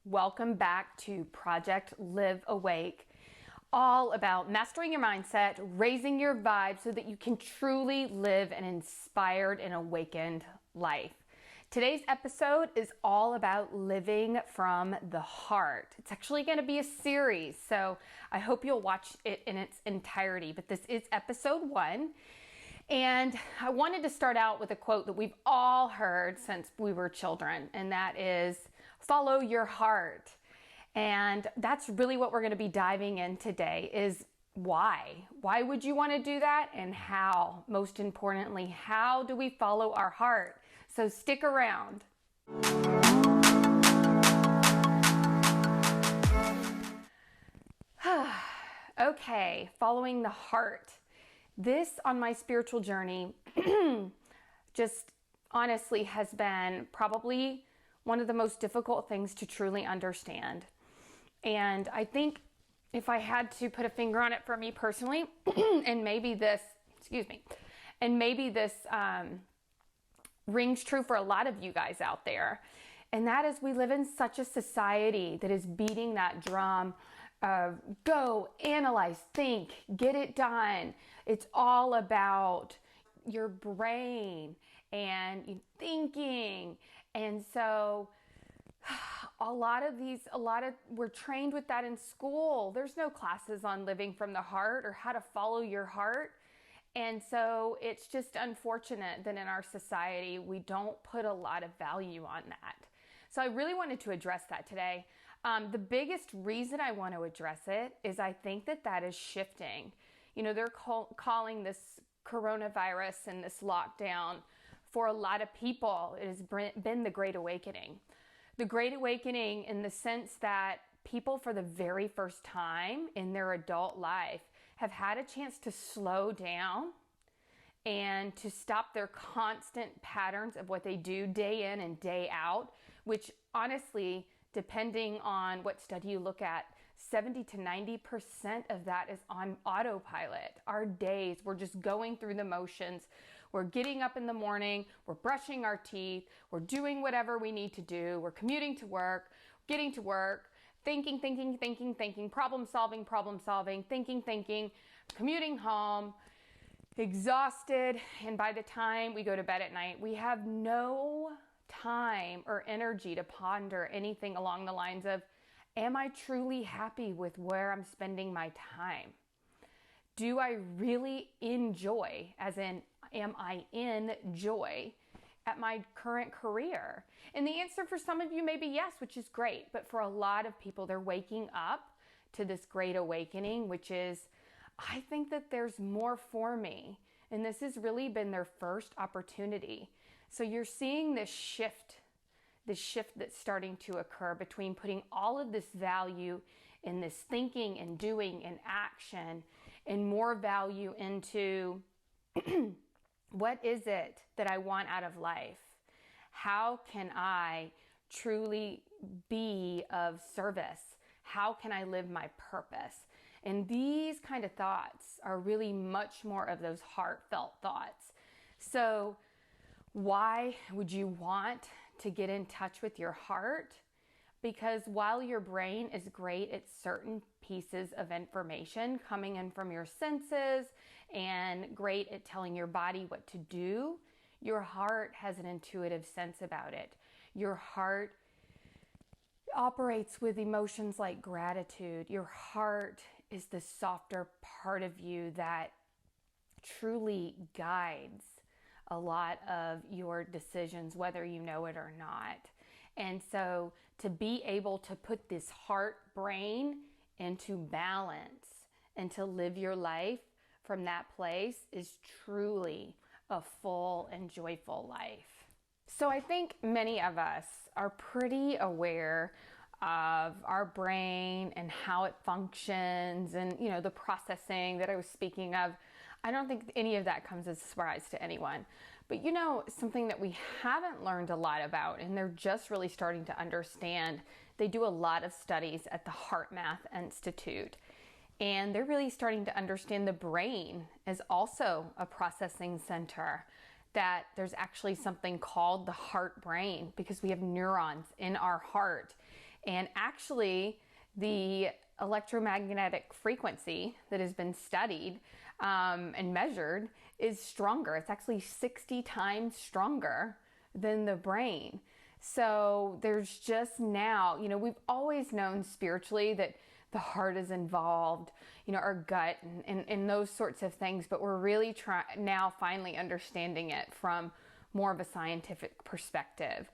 Welcome back to Project Live Awake, all about mastering your mindset, raising your vibe so that you can truly live an inspired and awakened life. Today's episode is all about living from the heart. It's actually going to be a series, so I hope you'll watch it in its entirety, but this is episode 1. And I wanted to start out with a quote that we've all heard since we were children, and that is, follow your heart. And that's really what we're going to be diving in today is why. Why would you want to do that, and how? Most importantly, how do we follow our heart? So stick around. Okay, following the heart. This on my spiritual journey just honestly has been probably one of the most difficult things to truly understand. And I think if I had to put a finger on it for me personally, and maybe this rings true for a lot of you guys out there, and that is we live in such a society that is beating that drum of go, analyze, think, get it done. It's all about your brain and thinking. And so we're trained with that in school. There's no classes on living from the heart or how to follow your heart. And so it's just unfortunate that in our society, we don't put a lot of value on that. So I really wanted to address that today. The biggest reason I want to address it is I think that is shifting. You know, they're calling this coronavirus and this lockdown for a lot of people. It has been the Great Awakening. The Great Awakening in the sense that people for the very first time in their adult life have had a chance to slow down and to stop their constant patterns of what they do day in and day out, which honestly, depending on what study you look at, 70 to 90% of that is on autopilot. Our days, we're just going through the motions. We're getting up in the morning, we're brushing our teeth, we're doing whatever we need to do, we're commuting to work, getting to work, thinking, problem solving, thinking, commuting home, exhausted, and by the time we go to bed at night, we have no time or energy to ponder anything along the lines of, am I truly happy with where I'm spending my time? Do I really enjoy, as in, am I in joy at my current career? And the answer for some of you may be yes, which is great. But for a lot of people, they're waking up to this great awakening, which is, I think that there's more for me. And this has really been their first opportunity. So you're seeing this shift that's starting to occur between putting all of this value in this thinking and doing and action and more value into what is it that I want out of life? How can I truly be of service? How can I live my purpose? And these kind of thoughts are really much more of those heartfelt thoughts. So why would you want to get in touch with your heart? Because while your brain is great at certain pieces of information coming in from your senses and great at telling your body what to do, your heart has an intuitive sense about it. Your heart operates with emotions like gratitude. Your heart is the softer part of you that truly guides a lot of your decisions, whether you know it or not. And so to be able to put this heart brain into balance and to live your life from that place is truly a full and joyful life. So I think many of us are pretty aware of our brain and how it functions and, the processing that I was speaking of. I don't think any of that comes as a surprise to anyone. But something that we haven't learned a lot about, and they're just really starting to understand, they do a lot of studies at the HeartMath Institute. And they're really starting to understand the brain as also a processing center, that there's actually something called the heart brain because we have neurons in our heart. And actually, the electromagnetic frequency that has been studied and measured is stronger. It's actually 60 times stronger than the brain. So there's just now, we've always known spiritually that the heart is involved, our gut and those sorts of things, but we're really now finally understanding it from more of a scientific perspective.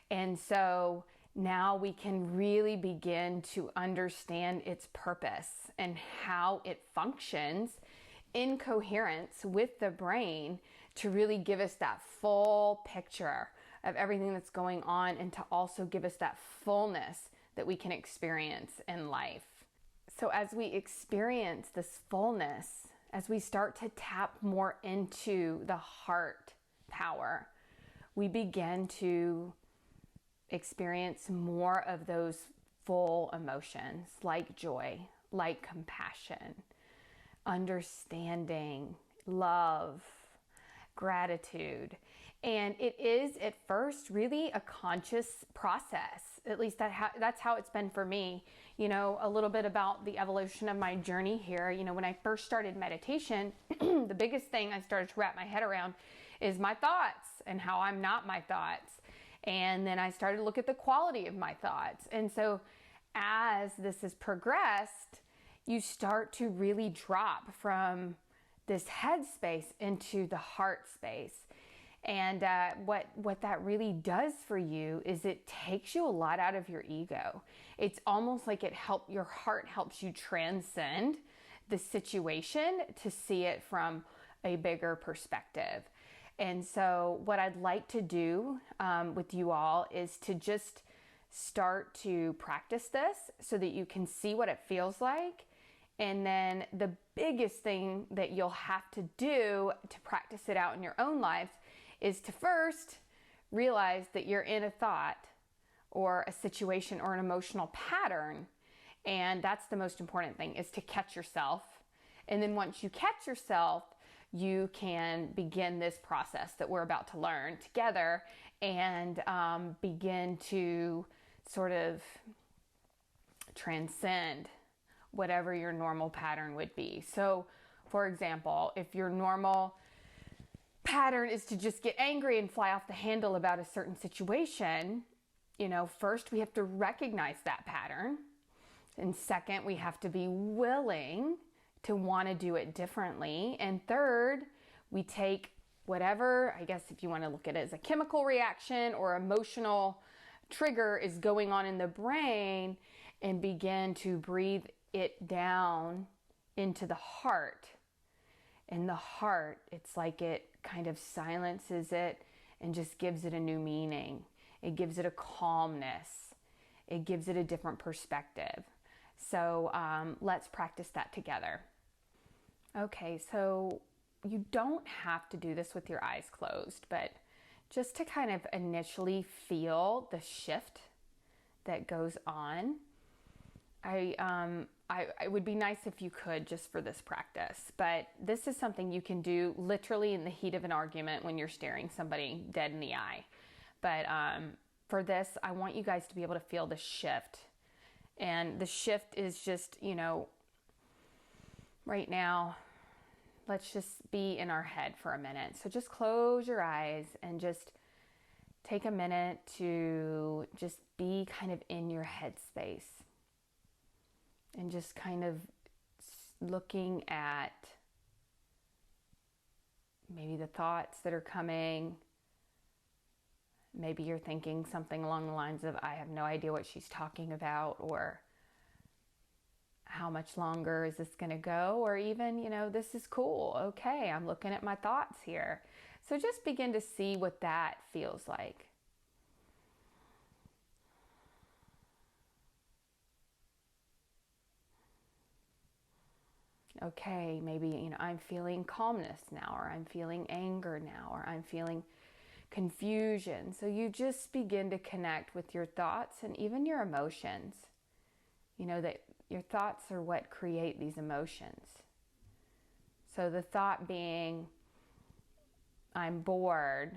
And so now we can really begin to understand its purpose and how it functions in coherence with the brain to really give us that full picture of everything that's going on and to also give us that fullness that we can experience in life. So as we experience this fullness, as we start to tap more into the heart power, we begin to experience more of those full emotions like joy, like compassion, understanding, love, gratitude. And it is at first really a conscious process. At least that's how it's been for me. A little bit about the evolution of my journey here. When I first started meditation, the biggest thing I started to wrap my head around is my thoughts and how I'm not my thoughts. And then I started to look at the quality of my thoughts. And so as this has progressed, you start to really drop from this head space into the heart space. And what that really does for you is it takes you a lot out of your ego. It's almost like your heart helps you transcend the situation to see it from a bigger perspective. And so what I'd like to do with you all is to just start to practice this so that you can see what it feels like. And then the biggest thing that you'll have to do to practice it out in your own lives is to first realize that you're in a thought or a situation or an emotional pattern. And that's the most important thing, is to catch yourself. And then once you catch yourself, you can begin this process that we're about to learn together and begin to sort of transcend whatever your normal pattern would be. So, for example, if your normal pattern is to just get angry and fly off the handle about a certain situation, first we have to recognize that pattern. And second, we have to be willing to want to do it differently. And third, we take whatever, I guess if you want to look at it as a chemical reaction or emotional trigger is going on in the brain, and begin to breathe it down into the heart. In the heart, it's like it kind of silences it and just gives it a new meaning. It gives it a calmness. It gives it a different perspective. So let's practice that together. Okay, so you don't have to do this with your eyes closed, but just to kind of initially feel the shift that goes on, it would be nice if you could just for this practice, but this is something you can do literally in the heat of an argument when you're staring somebody dead in the eye. But for this, I want you guys to be able to feel the shift. And the shift is just, right now, let's just be in our head for a minute. So just close your eyes and just take a minute to just be kind of in your headspace. And just kind of looking at maybe the thoughts that are coming. Maybe you're thinking something along the lines of, I have no idea what she's talking about, or how much longer is this going to go? Or even, this is cool. Okay, I'm looking at my thoughts here. So just begin to see what that feels like. Okay, maybe, I'm feeling calmness now, or I'm feeling anger now, or I'm feeling confusion. So you just begin to connect with your thoughts and even your emotions. That your thoughts are what create these emotions. So the thought being, I'm bored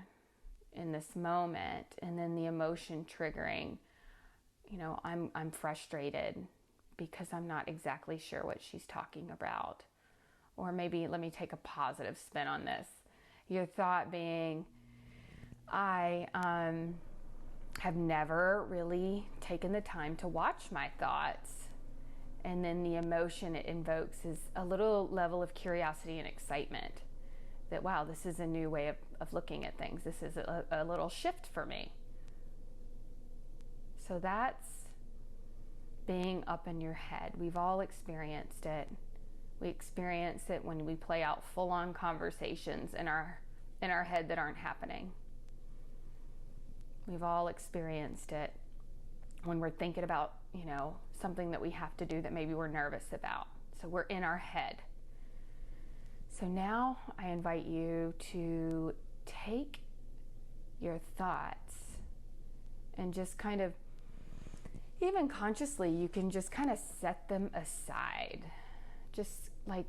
in this moment, and then the emotion triggering, I'm frustrated because I'm not exactly sure what she's talking about. Or maybe let me take a positive spin on this. Your thought being, I have never really taken the time to watch my thoughts. And then the emotion it invokes is a little level of curiosity and excitement that, wow, this is a new way of looking at things. This is a little shift for me. So that's being up in your head. We've all experienced it. We experience it when we play out full-on conversations in our head that aren't happening. We've all experienced it when we're thinking about, something that we have to do that maybe we're nervous about. So we're in our head. So now I invite you to take your thoughts and just kind of, even consciously, you can just kind of set them aside. Just like,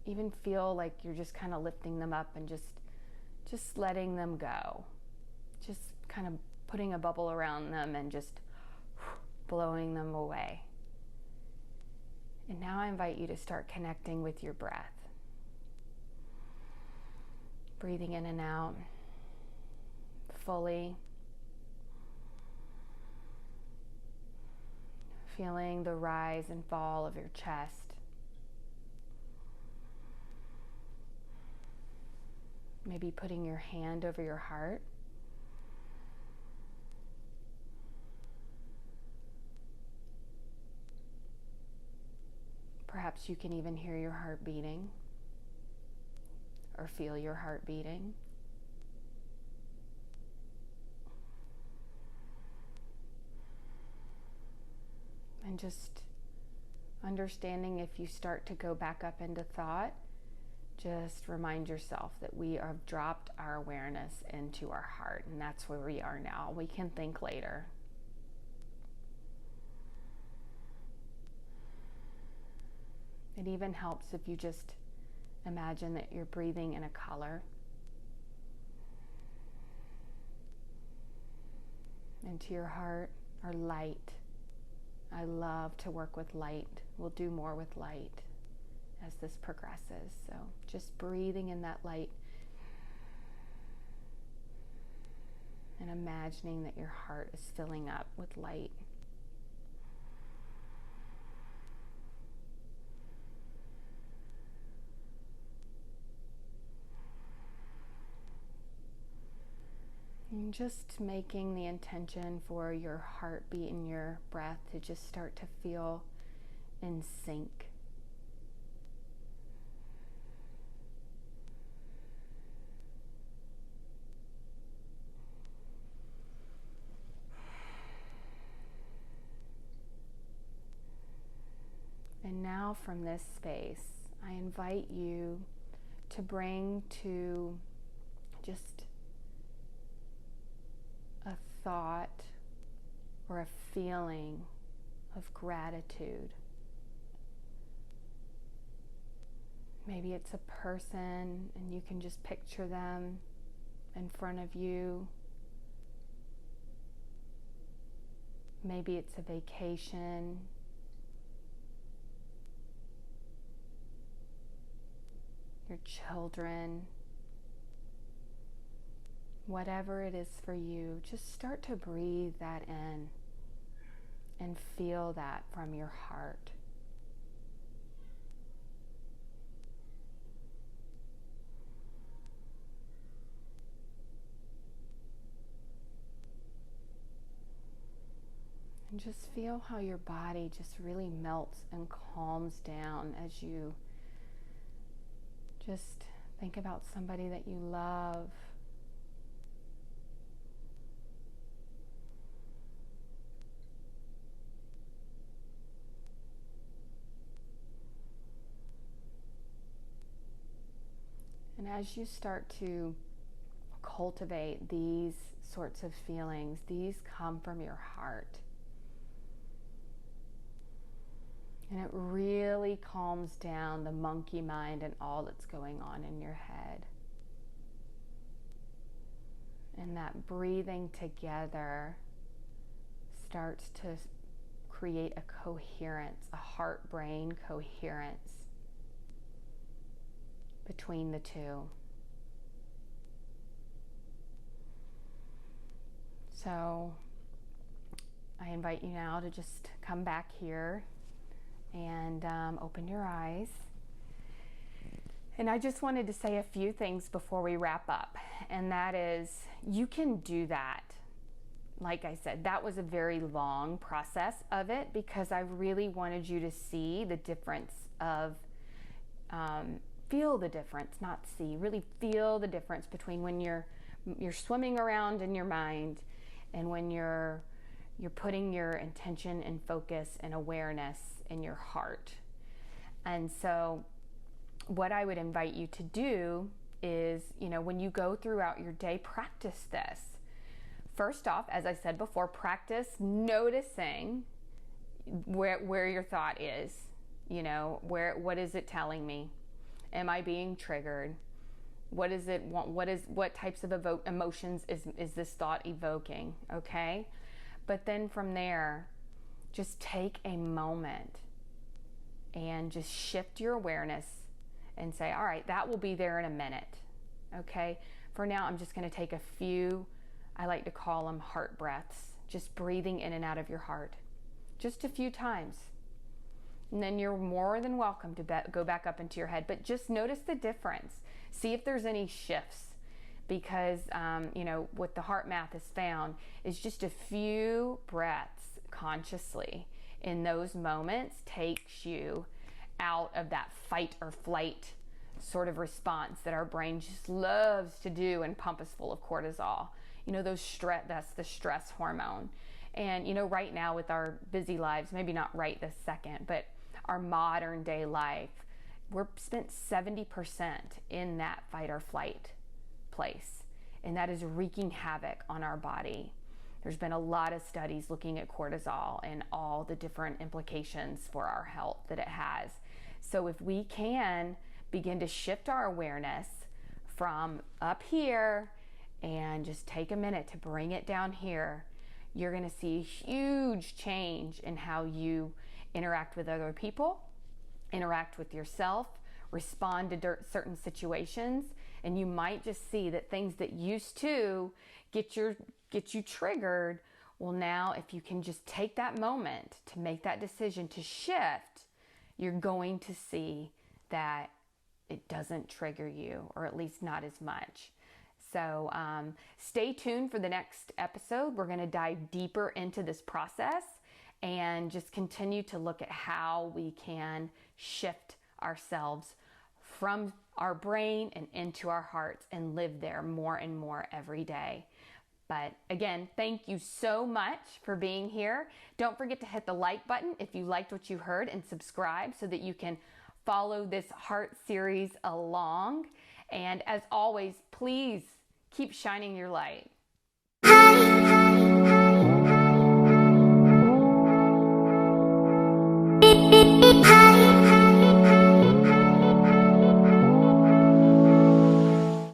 even feel like you're just kind of lifting them up and just letting them go. Just kind of putting a bubble around them and just blowing them away. And now I invite you to start connecting with your breath. Breathing in and out fully. Feeling the rise and fall of your chest. Maybe putting your hand over your heart. Perhaps you can even hear your heart beating or feel your heart beating. And just understanding if you start to go back up into thought, just remind yourself that we have dropped our awareness into our heart, and that's where we are now. We can think later. It even helps if you just imagine that you're breathing in a color. Into your heart, or light. I love to work with light. We'll do more with light as this progresses. So just breathing in that light and imagining that your heart is filling up with light. And just making the intention for your heartbeat and your breath to just start to feel in sync. And now from this space, I invite you to bring to just a thought or a feeling of gratitude. Maybe it's a person and you can just picture them in front of you. Maybe it's a vacation. Your children. Whatever it is for you, just start to breathe that in and feel that from your heart. And just feel how your body just really melts and calms down as you just think about somebody that you love. And as you start to cultivate these sorts of feelings, these come from your heart. And it really calms down the monkey mind and all that's going on in your head. And that breathing together starts to create a coherence, a heart-brain coherence between the two. So I invite you now to just come back here and open your eyes. And I just wanted to say a few things before we wrap up, and that is, you can do that. Like I said, that was a very long process of it because I really wanted you to see the difference of, feel the difference, not see, really feel the difference between when you're swimming around in your mind and when you're putting your intention and focus and awareness in your heart. And so what I would invite you to do is, when you go throughout your day, practice this. First off, as I said before, practice noticing where your thought is. What is it telling me? Am I being triggered? What does it want? What types of emotions is this thought evoking? Okay? But then from there, just take a moment and just shift your awareness and say, all right, that will be there in a minute. Okay? For now, I'm just going to take a few, I like to call them heart breaths, just breathing in and out of your heart, just a few times. And then you're more than welcome to go back up into your head, but just notice the difference. See if there's any shifts, because what the heart math has found is just a few breaths consciously in those moments takes you out of that fight or flight sort of response that our brain just loves to do and pump us full of cortisol. That's the stress hormone. And right now with our busy lives, maybe not right this second, but our modern day life, we're spent 70% in that fight or flight place. And that is wreaking havoc on our body. There's been a lot of studies looking at cortisol and all the different implications for our health that it has. So if we can begin to shift our awareness from up here and just take a minute to bring it down here, you're going to see a huge change in how you interact with other people, interact with yourself, respond to certain situations, and you might just see that things that used to get you triggered, well, now if you can just take that moment to make that decision to shift, you're going to see that it doesn't trigger you, or at least not as much. So stay tuned for the next episode. We're going to dive deeper into this process and just continue to look at how we can shift ourselves from our brain and into our hearts and live there more and more every day. But again, thank you so much for being here. Don't forget to hit the like button if you liked what you heard, and subscribe so that you can follow this heart series along. And as always, please keep shining your light.